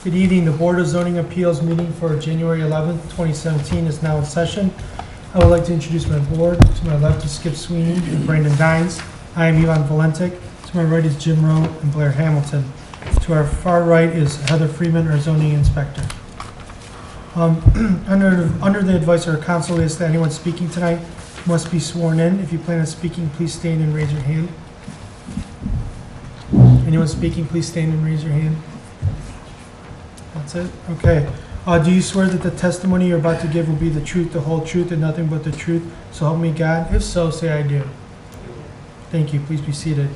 Good evening. The Board of Zoning Appeals meeting for January 11th, 2017 is now in session. I would like to introduce my board. To my left is Skip Sweeney and Brandon Dines. I am Ivan Valentic. To my right is Jim Rowe and Blair Hamilton. To our far right is Heather Freeman, our zoning inspector. Under the advice of our counsel, is that anyone speaking tonight must be sworn in. If you plan on speaking, please stand and raise your hand. Anyone speaking, please stand and raise your hand. That's it? Okay. Do you swear that the testimony you're about to give will be the truth, the whole truth, and nothing but the truth? So help me God. If so, say I do. Thank you. Please be seated.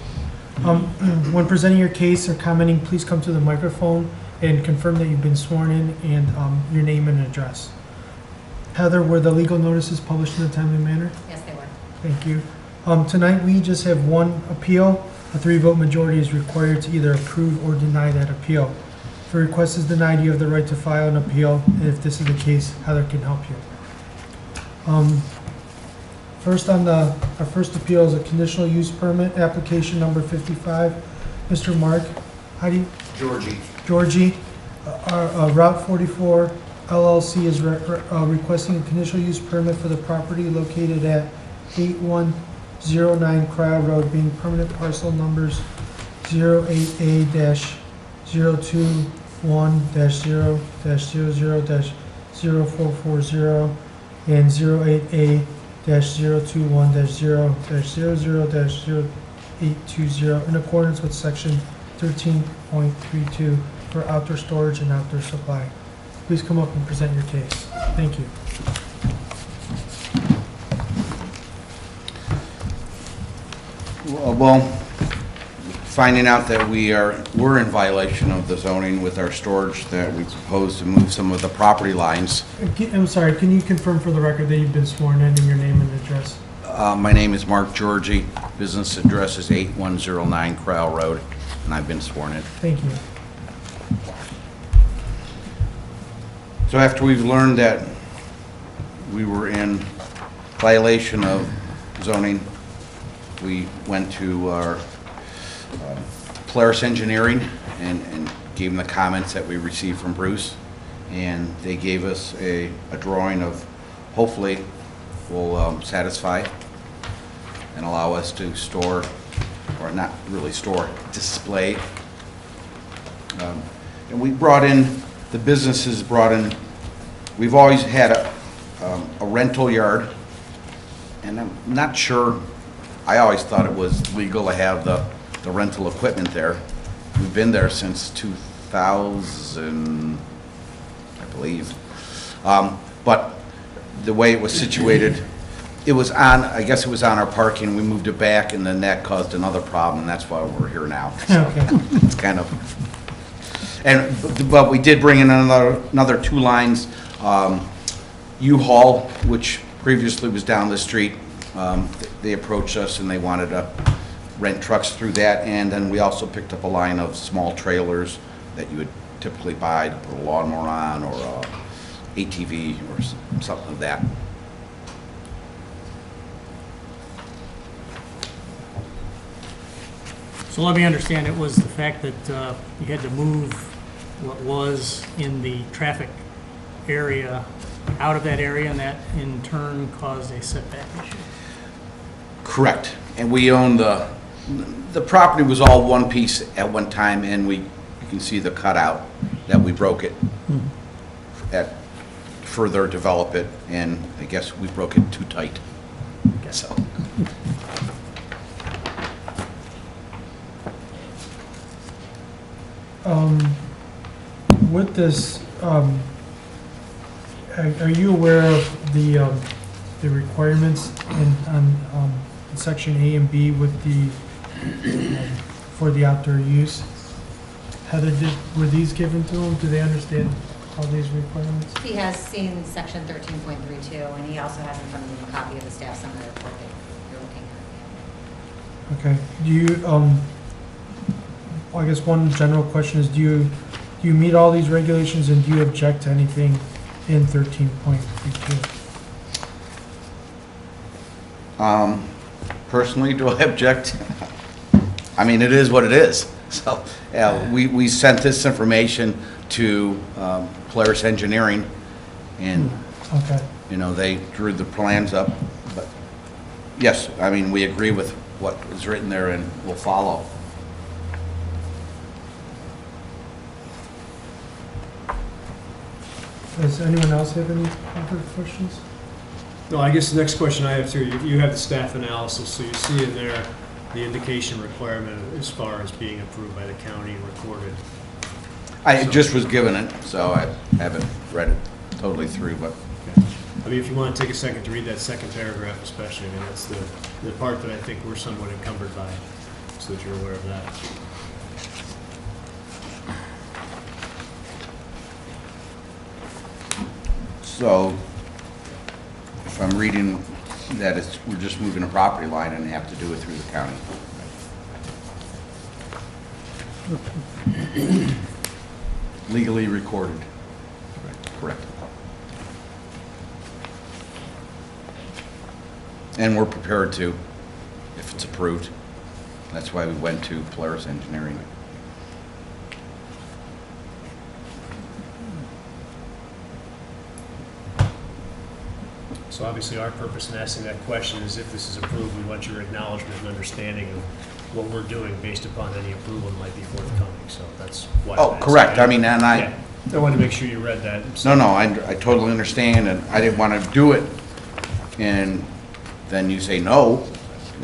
When presenting your case or commenting, please come to the microphone and confirm that you've been sworn in and your name and address. Heather, were the legal notices published in a timely manner? Yes, they were. Thank you. Tonight we just have one appeal. A 3-vote majority is required to either approve or deny that appeal. If a request is denied, you have the right to file an appeal. And if this is the case, Heather can help you. First on our first appeal is a conditional use permit, application number 55. Mr. Mark, how do you? Georgie. Route 44 LLC is requesting a conditional use permit for the property located at 8109 Crowd Road, being permanent parcel numbers 08A-0-2-1-0-00-0440 and 08A-021-0-00-0820 in accordance with section 13.32 for outdoor storage and outdoor supply. Please come up and present your case. Thank you. Well, finding out that we're in violation of the zoning with our storage, that we propose to move some of the property lines. I'm sorry, can you confirm for the record that you've been sworn in and your name and address? My name is Mark Georgie. Business address is 8109 Crowell Road, and I've been sworn in. Thank you. So after we've learned that we were in violation of zoning, we went to our Polaris Engineering and gave them the comments that we received from Bruce, and they gave us a drawing of, hopefully will satisfy and allow us to store, or not really store, display. And we brought in, the businesses brought in, we've always had a rental yard, and I'm not sure, I always thought it was legal to have the rental equipment there. We've been there since 2000, I believe. But the way it was situated, it was on, I guess it was on our parking, we moved it back, and then that caused another problem, and that's why we're here now. So Okay. it's kind of, but we did bring in another 2 lines. U-Haul, which previously was down the street, they approached us and they wanted to rent trucks through that, and then we also picked up a line of small trailers that you would typically buy to put a lawnmower on, or a ATV or something like that. So let me understand, it was the fact that you had to move what was in the traffic area out of that area, and that in turn caused a setback issue? Correct. And we own the property was all one piece at one time, and you can see the cutout that we broke it at further develop it, and I guess we broke it too tight. So. With this, are you aware of the requirements in section A and B with the for the outdoor use? Heather, were these given to him? Do they understand all these requirements? He has seen section 13.32, and he also has in front of him a copy of the staff summary report that you're looking at. Okay. Do you, I guess one general question is, do you meet all these regulations, and do you object to anything in 13.32? Personally, do I object? I mean, it is what it is. So we sent this information to Polaris Engineering, and, Okay. you know, they drew the plans up. But yes, I mean, we agree with what is written there and we'll follow. Does anyone else have any other questions? No, I guess the next question I have too, you have the staff analysis, so you see in there the indication requirement as far as being approved by the county and recorded. I just was given it, so I haven't read it totally through, but Okay. I mean, if you want to take a second to read that second paragraph especially, I mean, that's the part that I think we're somewhat encumbered by, so that you're aware of that. so if I'm reading that we're just moving a property line and have to do it through the county. Legally recorded. Correct. And we're prepared to, if it's approved. That's why we went to Polaris Engineering. So obviously, our purpose in asking that question is if this is approved, we want your acknowledgement and understanding of what we're doing based upon any approval that might be forthcoming, so that's why. Oh, I'm asking. correct. I mean, and Yeah. I wanted to make sure you read that. No, I totally understand, and I didn't want to do it, and then you say no,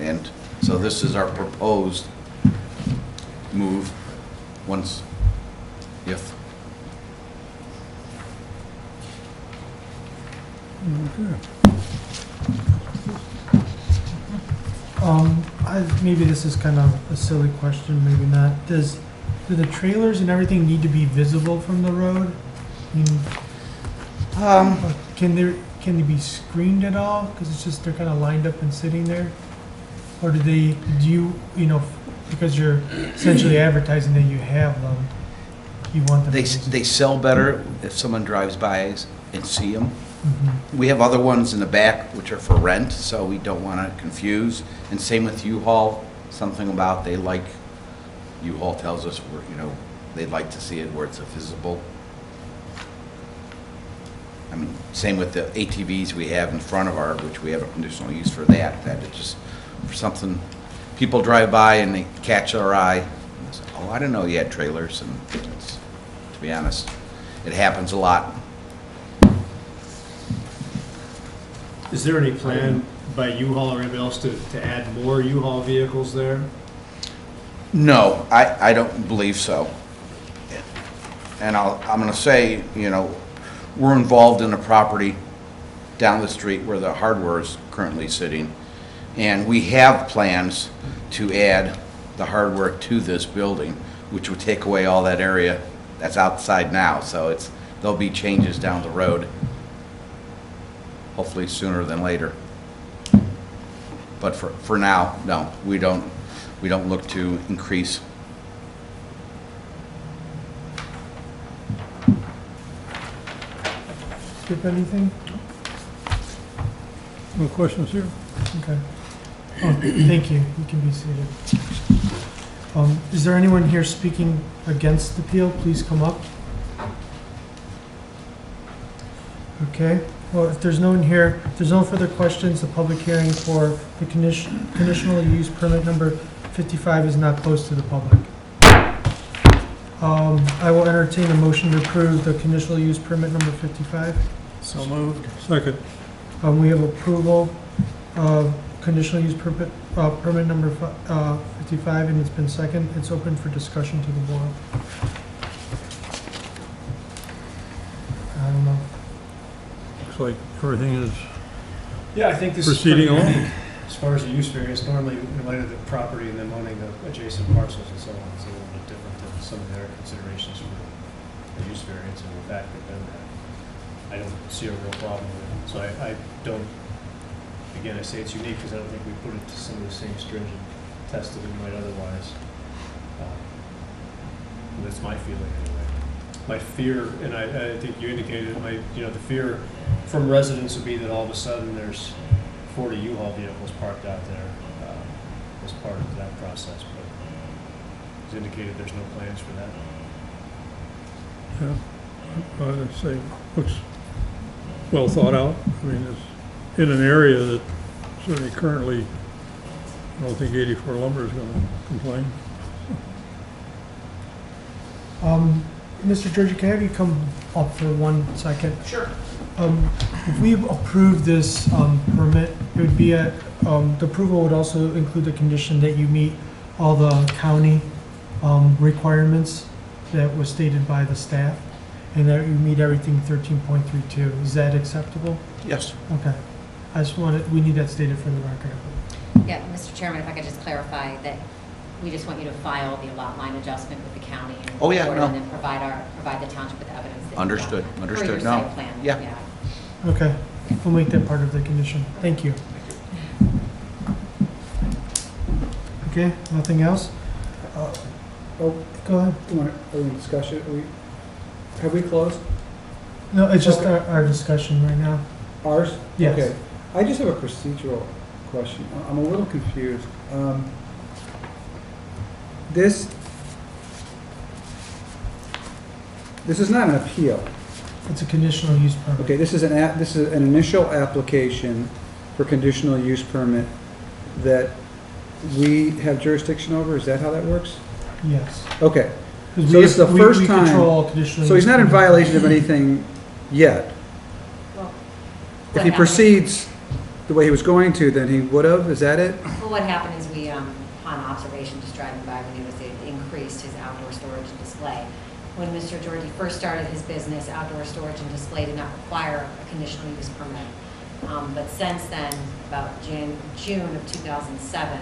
and so this is our proposed move, once, if. Maybe this is kind of a silly question, maybe not. Do the trailers and everything need to be visible from the road? I mean, can they be screened at all? Because it's just, they're kind of lined up and sitting there? Or do you know, because you're essentially advertising that you have them, you want them? They sell better if someone drives by and see them. Mhm. We have other ones in the back which are for rent, so we don't want to confuse. And same with U-Haul, something about U-Haul tells us, they'd like to see it where it's visible. I mean, same with the ATVs we have in front of which we have a conditional use for that it's just for something, people drive by and they catch our eye. And they say, oh, I didn't know you had trailers, and to be honest, it happens a lot. Is there any plan by U-Haul or anybody else to add more U-Haul vehicles there? No, I don't believe so. And I'm going to say, we're involved in a property down the street where the hardware is currently sitting, and we have plans to add the hardware to this building, which would take away all that area that's outside now. So there'll be changes down the road, hopefully sooner than later. But for now, no, we don't look to increase. Skip anything? No questions here? Okay. Thank you. You can be seated. Is there anyone here speaking against the appeal? Please come up. Okay. Well, if there's no one here, if there's no further questions, the public hearing for the conditional use permit number 55 is not closed to the public. I will entertain a motion to approve the conditional use permit number 55. So moved. Second. We have approval of conditional use permit number 55, and it's been second. It's open for discussion to the board. I don't know. Looks like everything is Yeah, I think this proceeding is on. pretty, as far as the use variance, normally in light of the property and then owning the adjacent parcels and so on, it's a little bit different than some of their considerations for the use variance, and in fact, they've done that. I don't see a real problem with it. So I don't, again, I say it's unique because I don't think we put it to some of the same stringent tests that we might otherwise. That's my feeling anyway. My fear, and I think you indicated, the fear from residents would be that all of a sudden there's 40 U-Haul vehicles parked out there as part of that process, but it's indicated there's no plans for that. Yeah, I'd say, looks well thought out. I mean, it's in an area that certainly currently, I don't think 84 lumber is going to complain. Mr. Georgie, can I have you come up for 1 second? Sure. If we approve this permit, it would be the approval would also include the condition that you meet all the county requirements that was stated by the staff, and that you meet everything 13.32. Is that acceptable? Yes. Okay. I just wanted, we need that stated for the record. Yeah, Mr. Chairman, if I could just clarify that we just want you to file the lot line adjustment with the county and Oh, yeah, record, no. and then provide the township with evidence that you've Understood, done that. understood. For your No. site plan. Yeah. Okay. We'll make that part of the condition. Thank you. Okay, nothing else? Oh, Go ahead. are we in discussion? Have we closed No, it's just Okay. our discussion right now. ours? Yes. Okay. I just have a procedural question. I'm a little confused. This is not an appeal. It's a conditional use permit. Okay, this is an initial application for conditional use permit that we have jurisdiction over. Is that how that works? Yes. Okay. 'Cause So this is the first we time- control all conditional So he's use not in permits. violation of anything yet. Well, If what he happened- proceeds the way he was going to, then he would have, is that it? Well, what happened is we, upon observation, just driving by, we noticed it increased his outdoor storage and display. When Mr. Georgie first started his business, outdoor storage and display did not require a conditional use permit. But since then, about June of 2007,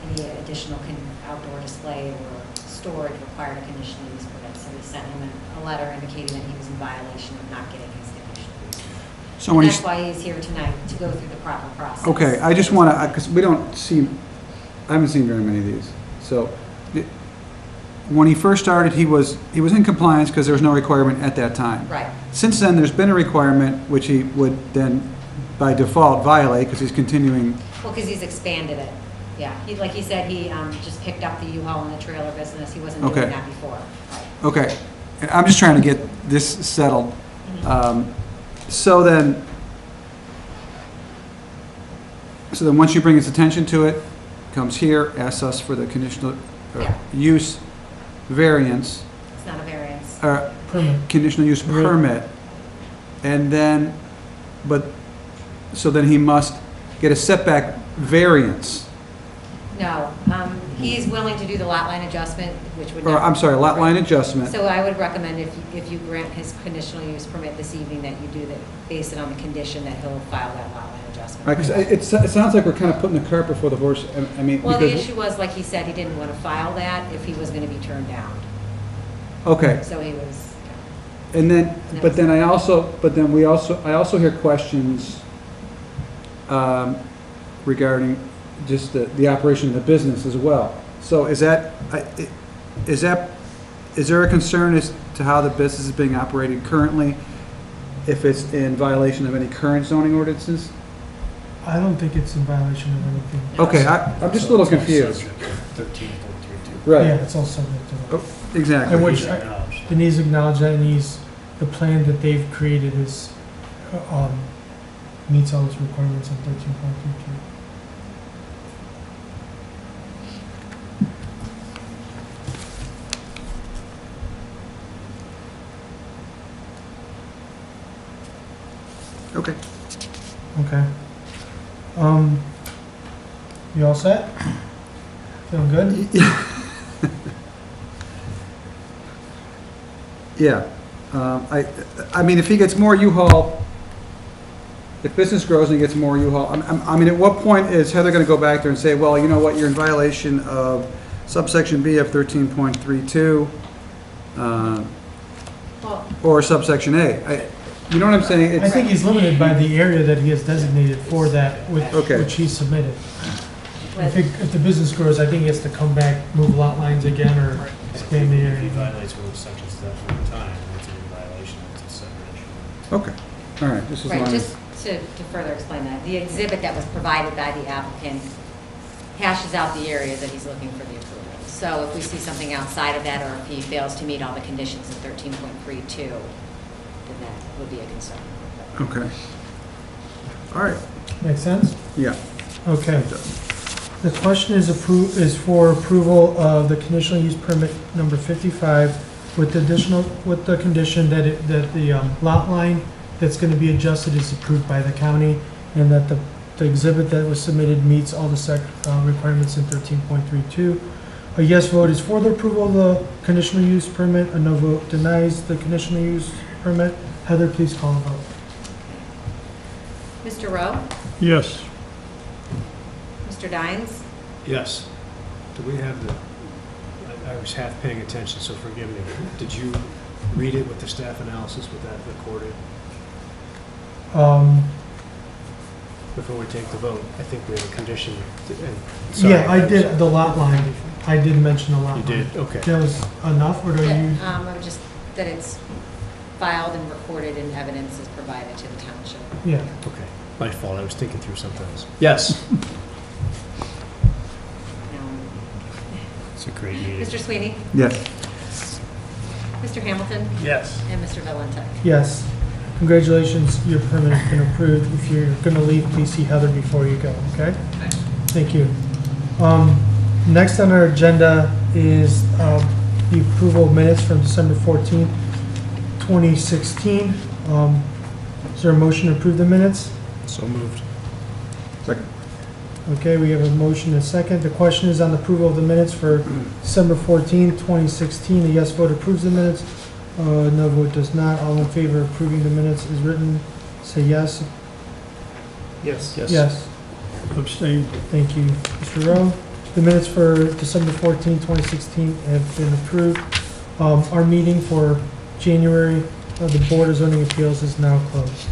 any additional outdoor display or storage required a conditional use permit. So we sent him a letter indicating that he was in violation of not getting his conditional use permit. So And when that's he's, why he's here tonight, to go through the proper process. okay, I just want to, because we don't see, I haven't seen very many of these. So when he first started, he was in compliance because there was no requirement at that time. Right. Since then, there's been a requirement which he would then by default violate because he's continuing. Well, because he's expanded it. Yeah, like he said, he just picked up the U-Haul and the trailer business. He wasn't Okay. doing that before. Okay, and I'm just trying to get this settled. So then once you bring his attention to it, comes here, asks us for the conditional Yeah. use variance, It's not a variance. Permit. conditional use Right. permit, and then, so then he must get a setback variance, No, he's willing to do the lot line adjustment, which would. or not- I'm sorry, lot line adjustment. So I would recommend if you grant his conditional use permit this evening, that you do that, base it on the condition that he'll file that lot line adjustment. Right, 'cause it sounds like we're kind of putting the cart before the horse, I mean, Well, the because, issue was, like he said, he didn't want to file that if he was going to be turned down. okay. So he was, And then, but then I also hear questions regarding just the operation of the business as well. So is there a concern as to how the business is being operated currently, if it's in violation of any current zoning ordinances? I don't think it's in violation of anything. Okay, I'm just a little confused. 13.32. Right, Yeah, it's all subject to that. exactly. And which, He's acknowledged. and he's acknowledged that, and the plan that they've created is, meets all those requirements in 13.32. Okay. Okay. You all set? Feeling good? Yeah. I mean, if he gets more U-Haul, if business grows and he gets more U-Haul, I mean, at what point is Heather going to go back there and say, well, you know what, you're in violation of subsection B of 13.32, well, or subsection A? You know what I'm saying? I think he's limited by the area that he has designated for that, Okay. which he submitted. I but- think if the business grows, I think he has to come back, move lot lines again, or expand the If he area. violates one of the sections at one time, and it's a violation, it's a separate issue. Okay, all right, this is Right, long. just to further explain that, the exhibit that was provided by the applicant hashes out the areas that he's looking for the approval. So if we see something outside of that, or if he fails to meet all the conditions in 13.32, then that would be a concern. Okay. All right, Make sense? yeah. Okay. The question is for approval of the conditional use permit number 55 with the condition that the lot line that's going to be adjusted is approved by the county, and that the exhibit that was submitted meets all the requirements in 13.32. A yes vote is for the approval of the conditional use permit. A no vote denies the conditional use permit. Heather, please call the vote. Mr. Rowe? Yes. Mr. Dines? Yes. Do we have the, I was half paying attention, so forgive me. Did you read it with the staff analysis with that recorded before we take the vote? I think we have a condition. Yeah, I did the lot line. I did mention the lot line. You did? Okay. That was enough, or do you? I would just, that it's filed and recorded and evidence is provided to the township. Yeah. Okay. My fault. I was thinking through something else. Yes. It's a great meeting. Mr. Sweeney? Yes. Mr. Hamilton? Yes. And Mr. Valente? Yes. Congratulations, your permit has been approved. If you're going to leave, please see Heather before you go, okay? Thank you. Next on our agenda is the approval of minutes from December 14th, 2016. Is there a motion to approve the minutes? So moved. Second. Okay, we have a motion and a second. The question is on the approval of the minutes for December 14th, 2016. A yes vote approves the minutes. No vote does not. All in favor of approving the minutes is written. Say yes. Yes. Yes. Abstain. Thank you, Mr. Rowe. The minutes for December 14, 2016 have been approved. Our meeting for January of the Board of Zoning Appeals is now closed.